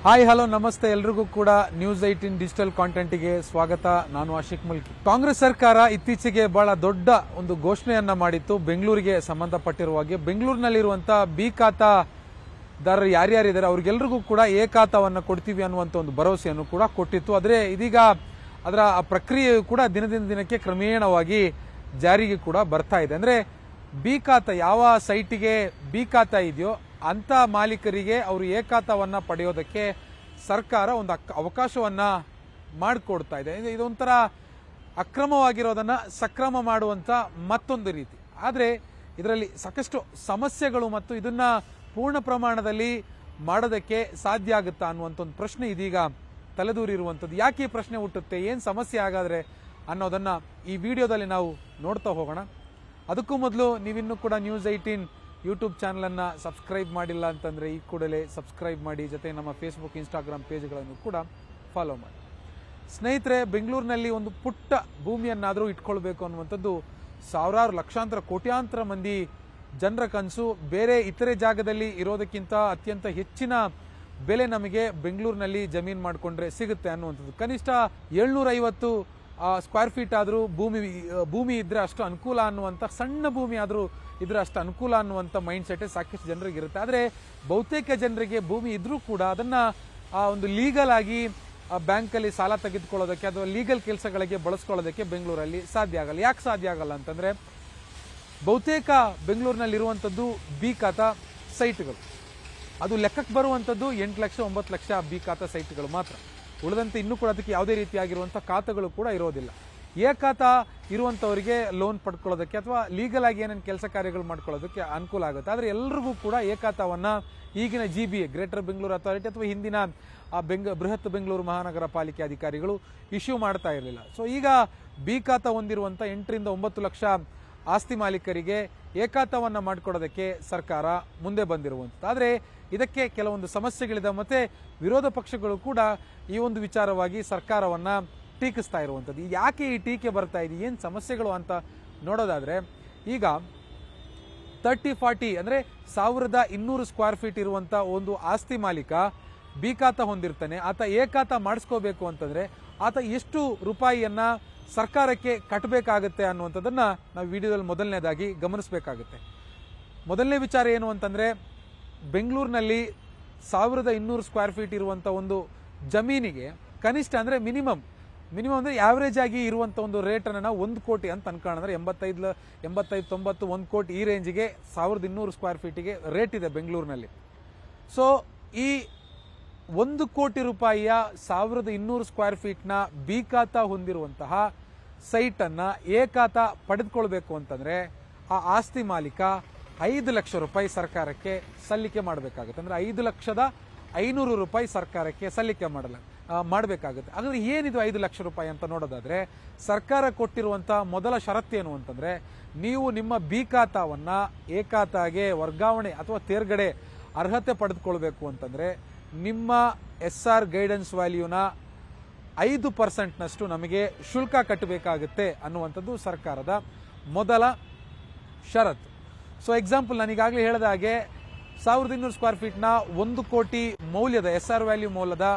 Hi hello ನಮಸ್ತೆ ಎಲ್ರಿಗೂ ಕೂಡ ನ್ಯೂಸ್ 18 ಡಿಜಿಟಲ್ ಕಾಂಟೆಂಟ್ಗೆ ಸ್ವಾಗತ. ನಾನು ಆಶಿಕ್ ಮುಲ್ಕಿ. ಕಾಂಗ್ರೆಸ್ ಸರ್ಕಾರ ಇತ್ತೀಚೆಗೆ ಬಹಳ ದೊಡ್ಡ ಒಂದು ಘೋಷಣೆಯನ್ನ ಮಾಡಿತ್ತು ಬೆಂಗಳೂರಿಗೆ ಸಂಬಂಧಪಟ್ಟಿರುವ ಹಾಗೆ. ಬೆಂಗಳೂರಿನಲ್ಲಿರುವಂತಹ ಬಿ ಖಾತಾದಾರರು ಯಾರ್ಯಾರಿದ್ದಾರೆ ಅವ್ರಿಗೆಲ್ರಿಗೂ ಕೂಡ ಎ ಖಾತಾವನ್ನ ಕೊಡ್ತೀವಿ ಅನ್ನುವಂತ ಒಂದು ಭರವಸೆಯನ್ನು ಕೂಡ ಕೊಟ್ಟಿತ್ತು. ಆದರೆ ಇದೀಗ ಅದರ ಪ್ರಕ್ರಿಯೆಯು ಕೂಡ ದಿನದಿಂದ ದಿನಕ್ಕೆ ಕ್ರಮೇಣವಾಗಿ ಜಾರಿಗೆ ಕೂಡ ಬರ್ತಾ ಇದೆ. ಅಂದ್ರೆ ಬಿ ಖಾತಾ ಯಾವ ಸೈಟಿಗೆ ಬಿ ಖಾತಾ ಇದೆಯೋ ಅಂತ ಮಾಲೀಕರಿಗೆ ಅವರು ಎ ಖಾತಾವನ್ನ ಪಡೆಯೋದಕ್ಕೆ ಸರ್ಕಾರ ಒಂದು ಅವಕಾಶವನ್ನ ಮಾಡಿಕೊಡ್ತಾ ಇದೆ. ಇದೊಂಥರ ಅಕ್ರಮವಾಗಿರೋದನ್ನ ಸಕ್ರಮ ಮಾಡುವಂತ ಮತ್ತೊಂದು ರೀತಿ. ಆದರೆ ಇದರಲ್ಲಿ ಸಾಕಷ್ಟು ಸಮಸ್ಯೆಗಳು ಮತ್ತು ಇದನ್ನ ಪೂರ್ಣ ಪ್ರಮಾಣದಲ್ಲಿ ಮಾಡೋದಕ್ಕೆ ಸಾಧ್ಯ ಆಗುತ್ತಾ ಅನ್ನುವಂಥ ಒಂದು ಪ್ರಶ್ನೆ ಇದೀಗ ತಲೆದೂರಿರುವಂಥದ್ದು. ಯಾಕೆ ಈ ಪ್ರಶ್ನೆ ಹುಟ್ಟುತ್ತೆ, ಏನು ಸಮಸ್ಯೆ ಆಗಾದ್ರೆ ಅನ್ನೋದನ್ನ ಈ ವಿಡಿಯೋದಲ್ಲಿ ನಾವು ನೋಡ್ತಾ ಹೋಗೋಣ. ಅದಕ್ಕೂ ಮೊದಲು ನೀವಿನ್ನೂ ಕೂಡ ನ್ಯೂಸ್ 18 ಯೂಟ್ಯೂಬ್ ಚಾನಲ್ ಅನ್ನ ಸಬ್ಸ್ಕ್ರೈಬ್ ಮಾಡಿಲ್ಲ ಅಂತಂದ್ರೆ ಈ ಕೂಡಲೇ ಸಬ್ಸ್ಕ್ರೈಬ್ ಮಾಡಿ, ಜೊತೆ ನಮ್ಮ ಫೇಸ್ಬುಕ್ ಇನ್ಸ್ಟಾಗ್ರಾಮ್ ಪೇಜ್ಗಳನ್ನು ಕೂಡ ಫಾಲೋ ಮಾಡಿ. ಸ್ನೇಹಿತರೆ, ಬೆಂಗಳೂರಿನಲ್ಲಿ ಒಂದು ಪುಟ್ಟ ಭೂಮಿಯನ್ನಾದರೂ ಇಟ್ಕೊಳ್ಬೇಕು ಅನ್ನುವಂಥದ್ದು ಸಾವಿರಾರು ಲಕ್ಷಾಂತರ ಕೋಟ್ಯಾಂತರ ಮಂದಿ ಜನರ ಕನಸು. ಬೇರೆ ಇತರೆ ಜಾಗದಲ್ಲಿ ಇರೋದಕ್ಕಿಂತ ಅತ್ಯಂತ ಹೆಚ್ಚಿನ ಬೆಲೆ ನಮಗೆ ಬೆಂಗಳೂರಿನಲ್ಲಿ ಜಮೀನು ಮಾಡಿಕೊಂಡ್ರೆ ಸಿಗುತ್ತೆ ಅನ್ನುವಂಥದ್ದು. ಕನಿಷ್ಠ 750 ಸ್ಕ್ವೇರ್ ಫೀಟ್ ಆದರೂ ಭೂಮಿ ಇದ್ರೆ ಅಷ್ಟು ಅನುಕೂಲ ಅನ್ನುವಂಥ, ಸಣ್ಣ ಭೂಮಿ ಆದರೂ ಇದ್ರೆ ಅಷ್ಟು ಅನುಕೂಲ ಅನ್ನುವಂಥ ಮೈಂಡ್ ಸೆಟ್ ಸಾಕಷ್ಟು ಜನರಿಗೆ ಇರುತ್ತೆ. ಆದರೆ ಬಹುತೇಕ ಜನರಿಗೆ ಭೂಮಿ ಇದ್ರೂ ಕೂಡ ಅದನ್ನ ಒಂದು ಲೀಗಲ್ ಆಗಿ ಬ್ಯಾಂಕಲ್ಲಿ ಸಾಲ ತೆಗೆದುಕೊಳ್ಳೋದಕ್ಕೆ ಅಥವಾ ಲೀಗಲ್ ಕೆಲಸಗಳಿಗೆ ಬಳಸ್ಕೊಳ್ಳೋದಕ್ಕೆ ಬೆಂಗಳೂರಲ್ಲಿ ಸಾಧ್ಯ ಆಗಲ್ಲ. ಯಾಕೆ ಸಾಧ್ಯ ಆಗಲ್ಲ ಅಂತಂದ್ರೆ ಬಹುತೇಕ ಬೆಂಗಳೂರಿನಲ್ಲಿರುವಂಥದ್ದು ಬಿ ಖಾತಾ ಸೈಟ್ಗಳು. ಅದು ಲೆಕ್ಕಕ್ಕೆ ಬರುವಂಥದ್ದು 8 ಲಕ್ಷ 9 ಲಕ್ಷ ಬಿ ಖಾತಾ ಸೈಟ್ಗಳು ಮಾತ್ರ. ಉಳಿದಂತೆ ಇನ್ನೂ ಕೂಡ ಅದಕ್ಕೆ ಯಾವುದೇ ರೀತಿಯಾಗಿರುವಂಥ ಖಾತೆಗಳು ಕೂಡ ಇರೋದಿಲ್ಲ. ಎ ಖಾತಾ ಇರುವಂಥವರಿಗೆ ಲೋನ್ ಪಡ್ಕೊಳ್ಳೋದಕ್ಕೆ ಅಥವಾ ಲೀಗಲ್ ಆಗಿ ಏನೇನು ಕೆಲಸ ಕಾರ್ಯಗಳು ಮಾಡ್ಕೊಳ್ಳೋದಕ್ಕೆ ಅನುಕೂಲ ಆಗುತ್ತೆ. ಆದರೆ ಎಲ್ರಿಗೂ ಕೂಡ ಎ ಖಾತಾವನ್ನ ಈಗಿನ GBA ಗ್ರೇಟರ್ ಬೆಂಗಳೂರು ಅಥಾರಿಟಿ ಅಥವಾ ಹಿಂದಿನ ಬೃಹತ್ ಬೆಂಗಳೂರು ಮಹಾನಗರ ಪಾಲಿಕೆ ಅಧಿಕಾರಿಗಳು ಇಶ್ಯೂ ಮಾಡ್ತಾ ಇರಲಿಲ್ಲ. ಸೊ ಈಗ ಬಿ ಖಾತಾ ಹೊಂದಿರುವಂಥ 8 ರಿಂದ 9 ಲಕ್ಷ ಆಸ್ತಿ ಮಾಲೀಕರಿಗೆ ಎ ಖಾತಾವನ್ನ ಮಾಡಿಕೊಡೋದಕ್ಕೆ ಸರ್ಕಾರ ಮುಂದೆ ಬಂದಿರುವಂಥದ್ದು. ಆದರೆ ಇದಕ್ಕೆ ಕೆಲವೊಂದು ಸಮಸ್ಯೆಗಳಿದೆ. ಮತ್ತೆ ವಿರೋಧ ಪಕ್ಷಗಳು ಕೂಡ ಈ ಒಂದು ವಿಚಾರವಾಗಿ ಸರ್ಕಾರವನ್ನ ಟೀಕಿಸ್ತಾ ಇರುವಂಥದ್ದು. ಯಾಕೆ ಈ ಟೀಕೆ ಬರ್ತಾ ಇದೆ, ಏನು ಸಮಸ್ಯೆಗಳು ಅಂತ ನೋಡೋದಾದ್ರೆ, ಈಗ 30-40 ಅಂದ್ರೆ 1200 ಸ್ಕ್ವೇರ್ ಫೀಟ್ ಇರುವಂತ ಒಂದು ಆಸ್ತಿ ಮಾಲೀಕ ಬಿ ಖಾತಾ ಹೊಂದಿರ್ತಾನೆ. ಆತ ಎ ಖಾತಾ ಮಾಡಿಸ್ಕೋಬೇಕು ಅಂತಂದ್ರೆ ಆತ ಎಷ್ಟು ರೂಪಾಯಿಯನ್ನ ಸರ್ಕಾರಕ್ಕೆ ಕಟ್ಟಬೇಕಾಗುತ್ತೆ ಅನ್ನುವಂಥದ್ದನ್ನ ನಾವು ವಿಡಿಯೋದಲ್ಲಿ ಮೊದಲನೇದಾಗಿ ಗಮನಿಸಬೇಕಾಗುತ್ತೆ. ಮೊದಲನೇ ವಿಚಾರ ಏನು ಅಂತಂದ್ರೆ, ಬೆಂಗಳೂರಿನಲ್ಲಿ 1200 ಸ್ಕ್ವೇರ್ ಫೀಟ್ ಇರುವಂತ ಒಂದು ಜಮೀನಿಗೆ ಕನಿಷ್ಠ ಅಂದ್ರೆ ಮಿನಿಮಮ್ ಅಂದ್ರೆ ಆವರೇಜ್ ಆಗಿ ಇರುವಂತ ಒಂದು ರೇಟ್ ಅನ್ನ ನಾವು 1 ಕೋಟಿ ಅಂತ ಅನ್ಕೋಣ. ಅಂದ್ರೆ 85, 90, 1 ಕೋಟಿ ಈ ರೇಂಜ್ಗೆ 1200 ಸ್ಕ್ವೇರ್ ಫೀಟಿಗೆ ರೇಟ್ ಇದೆ ಬೆಂಗಳೂರಿನಲ್ಲಿ. ಸೊ ಈ 1 ಕೋಟಿ ರೂಪಾಯಿಯ 1200 ಸ್ಕ್ವೇರ್ ಫೀಟ್ ನ ಬಿ ಖಾತಾ ಹೊಂದಿರುವಂತಹ ಸೈಟ್ ಅನ್ನ ಎ ಖಾತಾ ಪಡೆದುಕೊಳ್ಬೇಕು ಅಂತಂದ್ರೆ ಆ ಆಸ್ತಿ ಮಾಲೀಕ 5 ಲಕ್ಷ ರೂಪಾಯಿ ಸರ್ಕಾರಕ್ಕೆ ಸಲ್ಲಿಕೆ ಮಾಡಬೇಕಾಗುತ್ತೆ. ಅಂದ್ರೆ 5,500,000 ರೂಪಾಯಿ ಸರ್ಕಾರಕ್ಕೆ ಸಲ್ಲಿಕೆ ಮಾಡಬೇಕಾಗುತ್ತೆ. ಹಾಗಾದ್ರೆ ಏನಿದು 5 ಲಕ್ಷ ರೂಪಾಯಿ ಅಂತ ನೋಡೋದಾದ್ರೆ, ಸರ್ಕಾರ ಕೊಟ್ಟಿರುವಂತಹ ಮೊದಲ ಷರತ್ತೇನು ಅಂತಂದ್ರೆ, ನೀವು ನಿಮ್ಮ ಬಿ ಖಾತಾವನ್ನ ಎ ಖಾತಾಗೆ ವರ್ಗಾವಣೆ ಅಥವಾ ತೇರ್ಗಡೆ ಅರ್ಹತೆ ಪಡೆದುಕೊಳ್ಬೇಕು ಅಂತಂದ್ರೆ ನಿಮ್ಮ SR ಗೈಡೆನ್ಸ್ ವ್ಯಾಲ್ಯೂನ 5% ನಷ್ಟು ನಮಗೆ ಶುಲ್ಕ ಕಟ್ಟಬೇಕಾಗುತ್ತೆ ಅನ್ನುವಂಥದ್ದು ಸರ್ಕಾರದ ಮೊದಲ ಷರತ್ತು. ಸೊ ಎಕ್ಸಾಂಪಲ್, ನಾನು ಈಗಾಗಲೇ ಹೇಳಿದ ಹಾಗೆ 1200 ಸ್ಕ್ವೇರ್ ಫೀಟ್ನ 1 ಕೋಟಿ ಮೌಲ್ಯದ SR ವ್ಯಾಲ್ಯೂ ಮೌಲ್ಯದ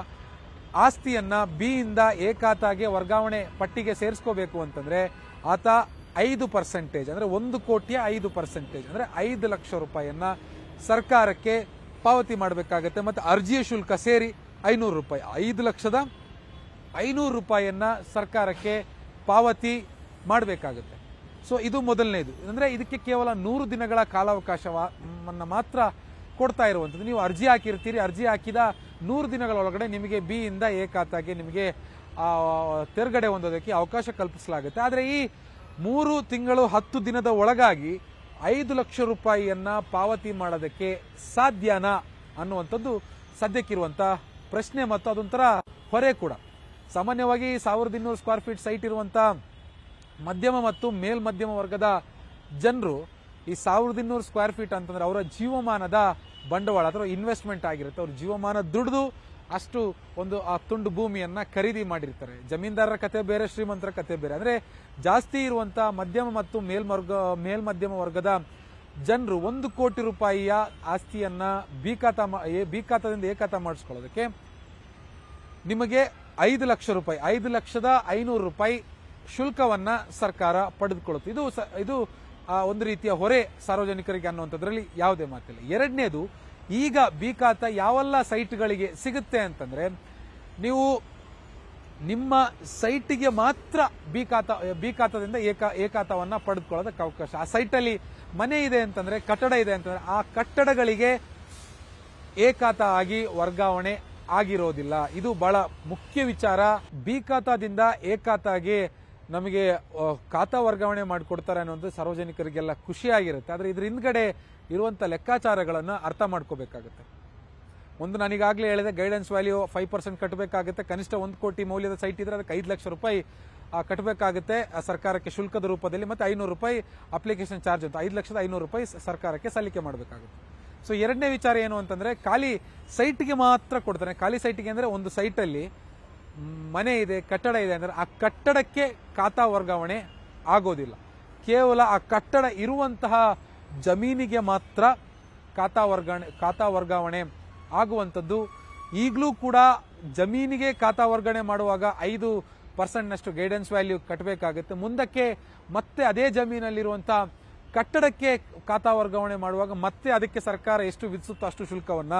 ಆಸ್ತಿಯನ್ನ ಬಿ ಇಂದ ಎ ಖಾತಾಗೆ ವರ್ಗಾವಣೆ ಪಟ್ಟಿಗೆ ಸೇರಿಸ್ಕೋಬೇಕು ಅಂತಂದ್ರೆ ಆತ 5% ಅಂದ್ರೆ 1 ಕೋಟಿಯ 5% ಅಂದ್ರೆ 5 ಲಕ್ಷ ರೂಪಾಯಿಯನ್ನ ಸರ್ಕಾರಕ್ಕೆ ಪಾವತಿ ಮಾಡಬೇಕಾಗತ್ತೆ. ಮತ್ತೆ ಅರ್ಜಿಯ ಶುಲ್ಕ ಸೇರಿ 500 ರೂಪಾಯಿ, 5,500,000 ರೂಪಾಯಿಯನ್ನ ಸರ್ಕಾರಕ್ಕೆ ಪಾವತಿ ಮಾಡಬೇಕಾಗುತ್ತೆ. ಸೊ ಇದು ಮೊದಲನೇದು. ಅಂದ್ರೆ ಇದಕ್ಕೆ ಕೇವಲ 100 ದಿನಗಳ ಕಾಲಾವಕಾಶವನ್ನ ಮಾತ್ರ ಕೊಡ್ತಾ ಇರುವಂಥದ್ದು. ನೀವು ಅರ್ಜಿ ಹಾಕಿರ್ತೀರಿ, ಅರ್ಜಿ ಹಾಕಿದ 100 ದಿನಗಳೊಳಗಡೆ ನಿಮಗೆ ಬಿ ಇಂದ ಎ ಖಾತಾಗೆ ನಿಮಗೆ ತೇರ್ಗಡೆ ಹೊಂದೋದಕ್ಕೆ ಅವಕಾಶ ಕಲ್ಪಿಸಲಾಗುತ್ತೆ. ಆದರೆ ಈ 3 ತಿಂಗಳು 10 ದಿನದ ಒಳಗಾಗಿ 5 ಲಕ್ಷ ರೂಪಾಯಿಯನ್ನ ಪಾವತಿ ಮಾಡೋದಕ್ಕೆ ಸಾಧ್ಯನಾ ಅನ್ನುವಂಥದ್ದು ಸದ್ಯಕ್ಕಿರುವಂತ ಪ್ರಶ್ನೆ. ಮತ್ತು ಅದೊಂಥರ ಹೊರೆ ಕೂಡ. ಸಾಮಾನ್ಯವಾಗಿ 1200 ಸ್ಕ್ವೇರ್ ಫೀಟ್ ಸೈಟ್ ಇರುವಂತ ಮಧ್ಯಮ ಮತ್ತು ಮೇಲ್ಮಧ್ಯಮ ವರ್ಗದ ಜನರು ಈ 1200 ಸ್ಕ್ವೇರ್ ಫೀಟ್ ಅಂತಂದ್ರೆ ಅವರ ಜೀವಮಾನದ ಬಂಡವಾಳ ಅಥವಾ ಇನ್ವೆಸ್ಟ್ಮೆಂಟ್ ಆಗಿರುತ್ತೆ. ಅವ್ರ ಜೀವಮಾನ ದುಡಿದು ಅಷ್ಟು ಒಂದು ಆ ತುಂಡು ಭೂಮಿಯನ್ನ ಖರೀದಿ ಮಾಡಿರ್ತಾರೆ. ಜಮೀನ್ದಾರರ ಕತೆ ಬೇರೆ, ಶ್ರೀಮಂತರ ಕತೆ ಬೇರೆ. ಅಂದ್ರೆ ಜಾಸ್ತಿ ಇರುವಂತ ಮಧ್ಯಮ ಮತ್ತು ಮೇಲ್ಮಧ್ಯಮ ವರ್ಗದ ಜನರು 1 ಕೋಟಿ ರೂಪಾಯಿಯ ಆಸ್ತಿಯನ್ನ ಬಿ ಖಾತಾದಿಂದ ಎ ಖಾತಾ ಮಾಡಿಸ್ಕೊಳ್ಳೋದಕ್ಕೆ ನಿಮಗೆ 5,05,500 ರೂಪಾಯಿ ಶುಲ್ಕವನ್ನ ಸರ್ಕಾರ ಪಡೆದುಕೊಳ್ಳುತ್ತೆ. ಇದು ಒಂದು ರೀತಿಯ ಹೊರೆ ಸಾರ್ವಜನಿಕರಿಗೆ ಅನ್ನುವಂಥದ್ರಲ್ಲಿ ಯಾವುದೇ ಮಾತಿಲ್ಲ. ಎರಡನೇದು, ಈಗ ಬಿ ಖಾತಾ ಯಾವೆಲ್ಲ ಸೈಟ್ಗಳಿಗೆ ಸಿಗುತ್ತೆ ಅಂತಂದ್ರೆ, ನೀವು ನಿಮ್ಮ ಸೈಟಿಗೆ ಮಾತ್ರ ಬಿ ಖಾತಾದಿಂದ ಎ ಖಾತಾವನ್ನ ಪಡೆದುಕೊಳ್ಳೋದಕ್ಕೆ ಅವಕಾಶ. ಆ ಸೈಟಲ್ಲಿ ಮನೆ ಇದೆ ಅಂತಂದ್ರೆ, ಕಟ್ಟಡ ಇದೆ ಅಂತಂದ್ರೆ, ಆ ಕಟ್ಟಡಗಳಿಗೆ ಎ ಖಾತಾ ಆಗಿ ವರ್ಗಾವಣೆ ಆಗಿರೋದಿಲ್ಲ. ಇದು ಬಹಳ ಮುಖ್ಯ ವಿಚಾರ. ಬಿ ಖಾತಾದಿಂದ ಎ ಖಾತಾಗೆ ನಮಗೆ ಖಾತಾ ವರ್ಗಾವಣೆ ಮಾಡಿಕೊಡ್ತಾರೆ ಅನ್ನೋದು ಸಾರ್ವಜನಿಕರಿಗೆಲ್ಲ ಖುಷಿಯಾಗಿರುತ್ತೆ. ಆದರೆ ಇದ್ರ ಹಿಂದ್ಗಡೆ ಇರುವಂತ ಲೆಕ್ಕಾಚಾರಗಳನ್ನು ಅರ್ಥ ಮಾಡ್ಕೋಬೇಕಾಗುತ್ತೆ. ಒಂದು ನಾನೀಗಾಗಲೇ ಹೇಳಿದೆ, ಗೈಡೆನ್ಸ್ ವ್ಯಾಲ್ಯೂ 5% ಕಟ್ಟಬೇಕಾಗುತ್ತೆ. ಕನಿಷ್ಠ 1 ಕೋಟಿ ಮೌಲ್ಯದ ಸೈಟ್ ಇದ್ರೆ ಅದಕ್ಕೆ 5 ಲಕ್ಷ ರೂಪಾಯಿ ಕಟ್ಟಬೇಕಾಗುತ್ತೆ ಸರ್ಕಾರಕ್ಕೆ ಶುಲ್ಕದ ರೂಪದಲ್ಲಿ. ಮತ್ತೆ 500 ರೂಪಾಯಿ ಅಪ್ಲಿಕೇಶನ್ ಚಾರ್ಜ್ ಅಂತ 5,500,000 ರೂಪಾಯಿ ಸರ್ಕಾರಕ್ಕೆ ಸಲ್ಲಿಕೆ ಮಾಡಬೇಕಾಗುತ್ತೆ. ಸೊ ಎರಡನೇ ವಿಚಾರ ಏನು ಅಂತಂದ್ರೆ, ಖಾಲಿ ಸೈಟ್ಗೆ ಮಾತ್ರ ಕೊಡ್ತಾರೆ. ಖಾಲಿ ಸೈಟ್ಗೆ ಅಂದ್ರೆ, ಒಂದು ಸೈಟಲ್ಲಿ ಮನೆ ಇದೆ, ಕಟ್ಟಡ ಇದೆ ಅಂದ್ರೆ ಆ ಕಟ್ಟಡಕ್ಕೆ ಖಾತಾ ವರ್ಗಾವಣೆ ಆಗೋದಿಲ್ಲ. ಕೇವಲ ಆ ಕಟ್ಟಡ ಇರುವಂತಹ ಜಮೀನಿಗೆ ಮಾತ್ರ ಖಾತಾ ವರ್ಗಾವಣೆ ಆಗುವಂಥದ್ದು. ಈಗಲೂ ಕೂಡ ಜಮೀನಿಗೆ ಖಾತಾ ವರ್ಗಾವಣೆ ಮಾಡುವಾಗ 5% ಗೈಡೆನ್ಸ್ ವ್ಯಾಲ್ಯೂ ಕಟ್ಟಬೇಕಾಗುತ್ತೆ. ಮುಂದಕ್ಕೆ ಮತ್ತೆ ಅದೇ ಜಮೀನಲ್ಲಿರುವಂತಹ ಕಟ್ಟಡಕ್ಕೆ ಖಾತಾ ವರ್ಗಾವಣೆ ಮಾಡುವಾಗ ಮತ್ತೆ ಅದಕ್ಕೆ ಸರ್ಕಾರ ಎಷ್ಟು ವಿಧಿಸುತ್ತೋ ಅಷ್ಟು ಶುಲ್ಕವನ್ನ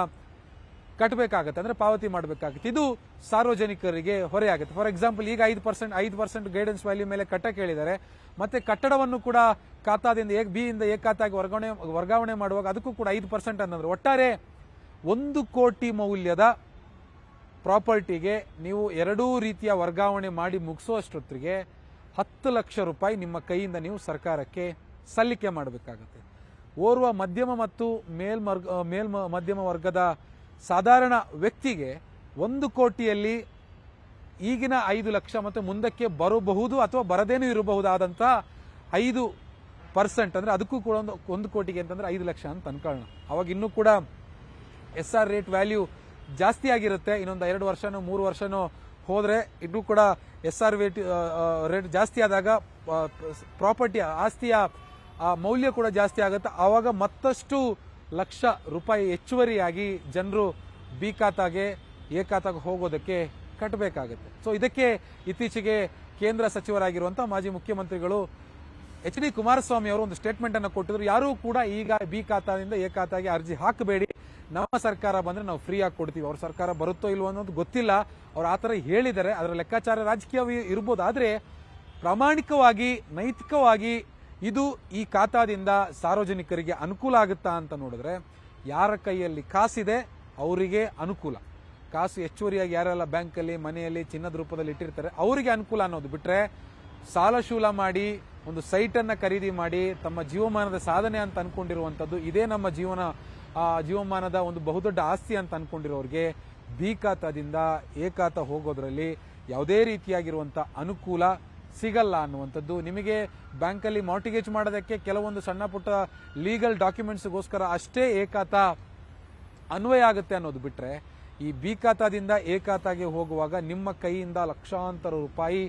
ಕಟ್ಟಬೇಕಾಗುತ್ತೆ, ಅಂದ್ರೆ ಪಾವತಿ ಮಾಡಬೇಕಾಗುತ್ತೆ. ಇದು ಸಾರ್ವಜನಿಕರಿಗೆ ಹೊರೆಯಾಗುತ್ತೆ. ಫಾರ್ ಎಕ್ಸಾಂಪಲ್, ಈಗ 5% ಗೈಡೆನ್ಸ್ ವ್ಯಾಲ್ಯೂ ಮೇಲೆ ಕಟ್ಟಕ್ಕೆ ಹೇಳಿದ್ದಾರೆ. ಮತ್ತೆ ಕಟ್ಟಡವನ್ನು ಕೂಡ ಖಾತಾದಿಂದ ಬಿ ಇಂದ ಎ ಖಾತಾಗೆ ವರ್ಗಾವಣೆ ಮಾಡುವಾಗ ಅದಕ್ಕೂ ಕೂಡ 5% ಅನ್ನಂದ್ರೆ ಒಟ್ಟಾರೆ 1 ಕೋಟಿ ಮೌಲ್ಯದ ಪ್ರಾಪರ್ಟಿಗೆ ನೀವು ಎರಡೂ ರೀತಿಯ ವರ್ಗಾವಣೆ ಮಾಡಿ ಮುಗಿಸುವಷ್ಟೊತ್ತಿಗೆ 10 ಲಕ್ಷ ರೂಪಾಯಿ ನಿಮ್ಮ ಕೈಯಿಂದ ನೀವು ಸರ್ಕಾರಕ್ಕೆ ಸಲ್ಲಿಕೆ ಮಾಡಬೇಕಾಗುತ್ತೆ. ಓರ್ವ ಮಧ್ಯಮ ಮತ್ತು ಮಧ್ಯಮ ವರ್ಗದ ಸಾಧಾರಣ ವ್ಯಕ್ತಿಗೆ 1 ಕೋಟಿಯಲ್ಲಿ ಈಗಿನ 5 ಲಕ್ಷ ಮತ್ತು ಮುಂದಕ್ಕೆ ಬರಬಹುದು ಅಥವಾ ಬರದೇನೂ ಇರಬಹುದಾದಂತಹ 5% ಅಂದ್ರೆ ಅದಕ್ಕೂ ಕೂಡ 1 ಕೋಟಿಗೆ ಅಂತಂದ್ರೆ 5 ಲಕ್ಷ ಅಂತ ಅನ್ಕೊಳ್ಳೋಣ. ಅವಾಗ ಇನ್ನೂ ಕೂಡ SR ರೇಟ್ ವ್ಯಾಲ್ಯೂ ಜಾಸ್ತಿ ಆಗಿರುತ್ತೆ. ಇನ್ನೊಂದು 2 ವರ್ಷನೋ 3 ವರ್ಷನೋ ಹೋದ್ರೆ ಇನ್ನೂ ಕೂಡ SR ರೇಟ್ ಜಾಸ್ತಿ ಆದಾಗ ಪ್ರಾಪರ್ಟಿ ಆಸ್ತಿಯ ಮೌಲ್ಯ ಕೂಡ ಜಾಸ್ತಿ ಆಗುತ್ತೆ. ಆವಾಗ ಮತ್ತಷ್ಟು ಲಕ್ಷ ರೂಪಾಯಿ ಹೆಚ್ಚುವರಿಯಾಗಿ ಜನರು ಬಿ ಖಾತಾಗೆ ಎ ಖಾತಾಗೆ ಹೋಗೋದಕ್ಕೆ ಕಟ್ಟಬೇಕಾಗುತ್ತೆ. ಸೊ ಇದಕ್ಕೆ ಇತ್ತೀಚೆಗೆ ಕೇಂದ್ರ ಸಚಿವರಾಗಿರುವಂತಹ ಮಾಜಿ ಮುಖ್ಯಮಂತ್ರಿಗಳು HD ಕುಮಾರಸ್ವಾಮಿ ಅವರು ಒಂದು ಸ್ಟೇಟ್ಮೆಂಟ್ ಅನ್ನು ಕೊಟ್ಟಿದ್ರು. ಯಾರೂ ಕೂಡ ಈಗ ಬಿ ಖಾತಾದಿಂದ ಎ ಖಾತಾಗೆ ಅರ್ಜಿ ಹಾಕಬೇಡಿ, ನಮ್ಮ ಸರ್ಕಾರ ಬಂದ್ರೆ ನಾವು ಫ್ರೀ ಆಗಿ ಕೊಡ್ತೀವಿ. ಅವ್ರ ಸರ್ಕಾರ ಬರುತ್ತೋ ಇಲ್ವೋ ಅನ್ನೋದು ಗೊತ್ತಿಲ್ಲ, ಅವ್ರು ಆ ತರ ಹೇಳಿದ್ದಾರೆ. ಅದರ ಲೆಕ್ಕಾಚಾರ ರಾಜಕೀಯ ಇರ್ಬೋದು, ಆದ್ರೆ ಪ್ರಾಮಾಣಿಕವಾಗಿ ನೈತಿಕವಾಗಿ ಇದು ಈ ಖಾತಾದಿಂದ ಸಾರ್ವಜನಿಕರಿಗೆ ಅನುಕೂಲ ಆಗುತ್ತಾ ಅಂತ ನೋಡಿದ್ರೆ, ಯಾರ ಕೈಯಲ್ಲಿ ಕಾಸಿದೆ ಅವರಿಗೆ ಅನುಕೂಲ. ಕಾಸು ಹೆಚ್ಚುವರಿಯಾಗಿ ಯಾರೆಲ್ಲ ಬ್ಯಾಂಕಲ್ಲಿ, ಮನೆಯಲ್ಲಿ, ಚಿನ್ನದ ರೂಪದಲ್ಲಿ ಇಟ್ಟಿರ್ತಾರೆ ಅವರಿಗೆ ಅನುಕೂಲ ಅನ್ನೋದು ಬಿಟ್ರೆ, ಸಾಲ ಶೂಲ ಮಾಡಿ ಒಂದು ಸೈಟ್ ಅನ್ನ ಖರೀದಿ ಮಾಡಿ ತಮ್ಮ ಜೀವಮಾನದ ಸಾಧನೆ ಅಂತ ಅನ್ಕೊಂಡಿರುವಂತದ್ದು, ಇದೇ ನಮ್ಮ ಜೀವಮಾನದ ಒಂದು ಬಹುದೊಡ್ಡ ಆಸ್ತಿ ಅಂತ ಅನ್ಕೊಂಡಿರೋರಿಗೆ ಬಿ ಖಾತಾದಿಂದ ಎ ಖಾತಾ ಹೋಗೋದ್ರಲ್ಲಿ ಯಾವುದೇ ರೀತಿಯಾಗಿರುವಂತಹ ಅನುಕೂಲ ಸಿಗಲ್ಲ ಅನ್ನುವಂಥದ್ದು. ನಿಮಗೆ ಬ್ಯಾಂಕಲ್ಲಿ ಮಾರ್ಟಿಗೇಜ್ ಮಾಡೋದಕ್ಕೆ ಕೆಲವೊಂದು ಸಣ್ಣ ಪುಟ್ಟ ಲೀಗಲ್ ಡಾಕ್ಯುಮೆಂಟ್ಸ್ಗೋಸ್ಕರ ಅಷ್ಟೇ ಎ ಖಾತಾ ಅನ್ವಯ ಆಗುತ್ತೆ ಅನ್ನೋದು ಬಿಟ್ರೆ, ಈ ಬಿ ಖಾತಾದಿಂದ ಎ ಖಾತಾಗೆ ಹೋಗುವಾಗ ನಿಮ್ಮ ಕೈಯಿಂದ ಲಕ್ಷಾಂತರ ರೂಪಾಯಿ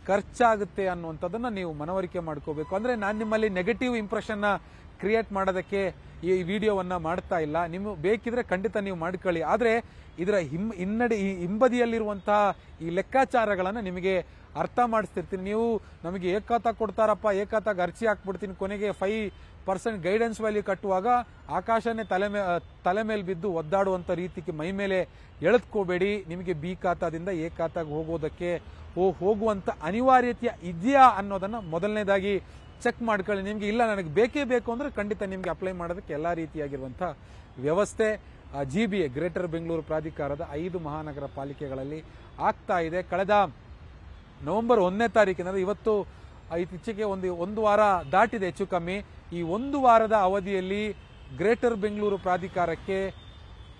ಖರ್ಚಾಗುತ್ತೆ ಅನ್ನುವಂಥದ್ದನ್ನ ನೀವು ಮನವರಿಕೆ ಮಾಡ್ಕೋಬೇಕು. ಅಂದ್ರೆ ನಾನು ನಿಮ್ಮಲ್ಲಿ ನೆಗೆಟಿವ್ ಇಂಪ್ರೆಷನ್ ಕ್ರಿಯೇಟ್ ಮಾಡೋದಕ್ಕೆ ಈ ವಿಡಿಯೋವನ್ನ ಮಾಡ್ತಾ ಇಲ್ಲ. ನಿಮಗೆ ಬೇಕಿದ್ರೆ ಖಂಡಿತ ನೀವು ಮಾಡ್ಕೊಳ್ಳಿ. ಆದ್ರೆ ಇದರ ಹಿಂಬದಿಯಲ್ಲಿರುವಂತಹ ಈ ಲೆಕ್ಕಾಚಾರಗಳನ್ನ ನಿಮಗೆ ಅರ್ಥ ಮಾಡಿಸ್ತಿರ್ತೀನಿ. ನೀವು ನಮಗೆ ಎ ಖಾತಾ ಕೊಡ್ತಾರಪ್ಪ, ಎ ಖಾತಾಗೆ ಅರ್ಜಿ ಹಾಕ್ಬಿಡ್ತೀನಿ, ಕೊನೆಗೆ 5% ಗೈಡೆನ್ಸ್ ವ್ಯಾಲ್ಯೂ ಕಟ್ಟುವಾಗ ಆಕಾಶನೇ ತಲೆ ಮೇಲೆ ಬಿದ್ದು ಒದ್ದಾಡುವಂತ ರೀತಿಗೆ ಮೈ ಮೇಲೆ ಎಳೆದ್ಕೋಬೇಡಿ. ನಿಮಗೆ ಬಿ ಖಾತಾದಿಂದ ಎ ಖಾತಾಗೆ ಹೋಗೋದಕ್ಕೆ ಹೋಗುವಂತ ಅನಿವಾರ್ಯತೆ ಇದೆಯಾ ಅನ್ನೋದನ್ನ ಮೊದಲನೇದಾಗಿ ಚೆಕ್ ಮಾಡ್ಕೊಳ್ಳಿ. ನಿಮ್ಗೆ ಇಲ್ಲ ನನಗೆ ಬೇಕೇ ಬೇಕು ಅಂದ್ರೆ ಖಂಡಿತ ನಿಮ್ಗೆ ಅಪ್ಲೈ ಮಾಡೋದಕ್ಕೆ ಎಲ್ಲಾ ರೀತಿಯಾಗಿರುವಂತಹ ವ್ಯವಸ್ಥೆ GBA ಗ್ರೇಟರ್ ಬೆಂಗಳೂರು ಪ್ರಾಧಿಕಾರದ 5 ಮಹಾನಗರ ಪಾಲಿಕೆಗಳಲ್ಲಿ ಆಗ್ತಾ ಇದೆ. ಕಳೆದ ನವೆಂಬರ್ 1ನೇ ತಾರೀಕಿನಲ್ಲಿ ಇವತ್ತು ಇತ್ತೀಚೆಗೆ ಒಂದು ವಾರ ದಾಟಿದೆ ಹೆಚ್ಚು ಕಮ್ಮಿ. ಈ ಒಂದು ವಾರದ ಅವಧಿಯಲ್ಲಿ ಗ್ರೇಟರ್ ಬೆಂಗಳೂರು ಪ್ರಾಧಿಕಾರಕ್ಕೆ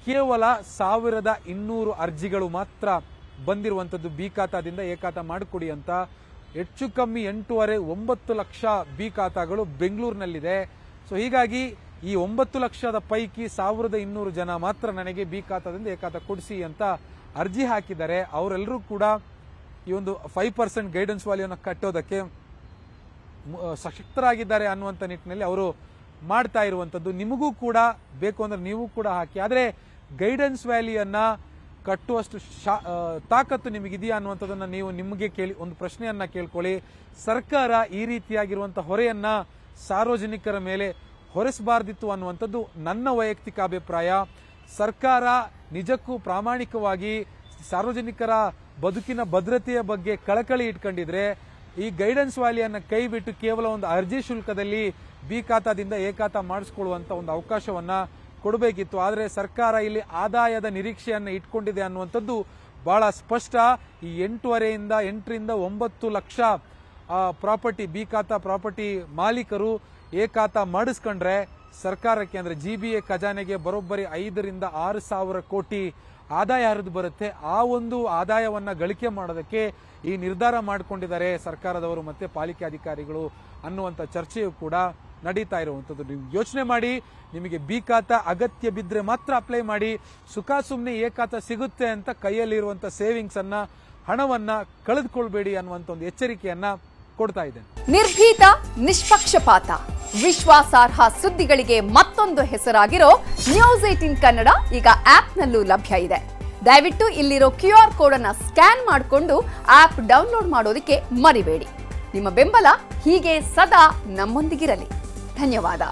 ಕೇವಲ 1200 ಅರ್ಜಿಗಳು ಮಾತ್ರ ಬಂದಿರುವಂತದ್ದು. ಬಿ ಖಾತಾದಿಂದ ಎ ಖಾತಾ ಮಾಡಿಕೊಡಿ ಅಂತ ಹೆಚ್ಚು ಕಮ್ಮಿ 8.5-9 ಲಕ್ಷ ಬಿ ಖಾತಾಗಳು ಬೆಂಗಳೂರಿನಲ್ಲಿದೆ. ಸೊ ಹೀಗಾಗಿ ಈ 9 ಲಕ್ಷದ ಪೈಕಿ 1200 ಜನ ಮಾತ್ರ ನನಗೆ ಬಿ ಖಾತಾದಿಂದ ಎ ಖಾತಾ ಕೊಡಿಸಿ ಅಂತ ಅರ್ಜಿ ಹಾಕಿದ್ದಾರೆ. ಅವರೆಲ್ಲರೂ ಕೂಡ ಈ ಒಂದು 5% ಗೈಡೆನ್ಸ್ ವ್ಯಾಲ್ಯೂನ ಕಟ್ಟೋದಕ್ಕೆ ಸಶಕ್ತರಾಗಿದ್ದಾರೆ ಅನ್ನುವಂಥ ನಿಟ್ಟಿನಲ್ಲಿ ಅವರು ಮಾಡ್ತಾ ಇರುವಂತದ್ದು. ನಿಮಗೂ ಕೂಡ ಬೇಕು ಅಂದ್ರೆ ನೀವು ಕೂಡ ಹಾಕಿ. ಆದ್ರೆ ಗೈಡೆನ್ಸ್ ವ್ಯಾಲ್ಯೂಯನ್ನ ಕಟ್ಟುವಷ್ಟು ತಾಕತ್ತು ನಿಮಗಿದೆಯಾ ಅನ್ನುವಂಥದ್ದನ್ನ ನೀವು ನಿಮಗೆ ಒಂದು ಪ್ರಶ್ನೆಯನ್ನ ಕೇಳ್ಕೊಳ್ಳಿ. ಸರ್ಕಾರ ಈ ರೀತಿಯಾಗಿರುವಂತಹ ಹೊರೆಯನ್ನ ಸಾರ್ವಜನಿಕರ ಮೇಲೆ ಹೊರಿಸಬಾರ್ದಿತ್ತು ಅನ್ನುವಂಥದ್ದು ನನ್ನ ವೈಯಕ್ತಿಕ ಅಭಿಪ್ರಾಯ. ಸರ್ಕಾರ ನಿಜಕ್ಕೂ ಪ್ರಾಮಾಣಿಕವಾಗಿ ಸಾರ್ವಜನಿಕರ ಬದುಕಿನ ಭದ್ರತೆಯ ಬಗ್ಗೆ ಕಳಕಳಿ ಇಟ್ಕೊಂಡಿದ್ರೆ ಈ ಗೈಡೆನ್ಸ್ ವ್ಯಾಲಿಯನ್ನ ಕೈ ಬಿಟ್ಟು ಕೇವಲ ಒಂದು ಅರ್ಜಿ ಶುಲ್ಕದಲ್ಲಿ ಬಿ ಖಾತಾದಿಂದ ಎ ಖಾತಾ ಮಾಡಿಸ್ಕೊಳ್ಳುವಂತ ಒಂದು ಅವಕಾಶವನ್ನ ಕೊಡಬೇಕಿತ್ತು. ಆದರೆ ಸರ್ಕಾರ ಇಲ್ಲಿ ಆದಾಯದ ನಿರೀಕ್ಷೆಯನ್ನ ಇಟ್ಕೊಂಡಿದೆ ಅನ್ನುವಂಥದ್ದು ಬಹಳ ಸ್ಪಷ್ಟ. ಈ 8ರಿಂದ 9 ಲಕ್ಷ ಪ್ರಾಪರ್ಟಿ ಬಿ ಖಾತಾ ಪ್ರಾಪರ್ಟಿ ಮಾಲೀಕರು ಎ ಖಾತಾ ಮಾಡಿಸ್ಕೊಂಡ್ರೆ ಸರ್ಕಾರಕ್ಕೆ ಅಂದ್ರೆ ಜಿಬಿಎ ಖಜಾನೆಗೆ ಬರೋಬ್ಬರಿ 5ರಿಂದ 6 ಸಾವಿರ ಕೋಟಿ ಆದಾಯ ಹರಿದು ಬರುತ್ತೆ. ಆ ಒಂದು ಆದಾಯವನ್ನ ಗಳಿಕೆ ಮಾಡೋದಕ್ಕೆ ಈ ನಿರ್ಧಾರ ಮಾಡಿಕೊಂಡಿದ್ದಾರೆ ಸರ್ಕಾರದವರು ಮತ್ತೆ ಪಾಲಿಕೆ ಅಧಿಕಾರಿಗಳು ಅನ್ನುವಂಥ ಚರ್ಚೆಯು ಕೂಡ ನಡೀತಾ ಇರುವಂಥದ್ದು. ನೀವು ಯೋಚನೆ ಮಾಡಿ, ನಿಮಗೆ ಬಿ ಖಾತಾ ಅಗತ್ಯ ಬಿದ್ದರೆ ಮಾತ್ರ ಅಪ್ಲೈ ಮಾಡಿ. ಸುಖ ಸುಮ್ಮನೆ ಎ ಖಾತಾ ಸಿಗುತ್ತೆ ಅಂತ ಕೈಯಲ್ಲಿರುವಂಥ ಸೇವಿಂಗ್ಸ್ ಅನ್ನ ಹಣವನ್ನ ಕಳೆದುಕೊಳ್ಬೇಡಿ ಅನ್ನುವಂಥ ಒಂದು ಎಚ್ಚರಿಕೆಯನ್ನ ಕೊಡ್ತಾ ಇದೆ. ನಿರ್ಭೀತ, ನಿಷ್ಪಕ್ಷಪಾತ, ವಿಶ್ವಾಸಾರ್ಹ ಸುದ್ದಿಗಳಿಗೆ ಮತ್ತೊಂದು ಹೆಸರಾಗಿರೋ ನ್ಯೂಸ್18 ಕನ್ನಡ ಈಗ ಆಪ್ನಲ್ಲೂ ಲಭ್ಯ ಇದೆ. ದಯವಿಟ್ಟು ಇಲ್ಲಿರೋ QR ಕೋಡ್ ಅನ್ನ ಸ್ಕ್ಯಾನ್ ಮಾಡಿಕೊಂಡು ಆಪ್ ಡೌನ್ಲೋಡ್ ಮಾಡೋದಕ್ಕೆ ಮರಿಬೇಡಿ. ನಿಮ್ಮ ಬೆಂಬಲ ಹೀಗೆ ಸದಾ ನಮ್ಮೊಂದಿಗಿರಲಿ. ಧನ್ಯವಾದ.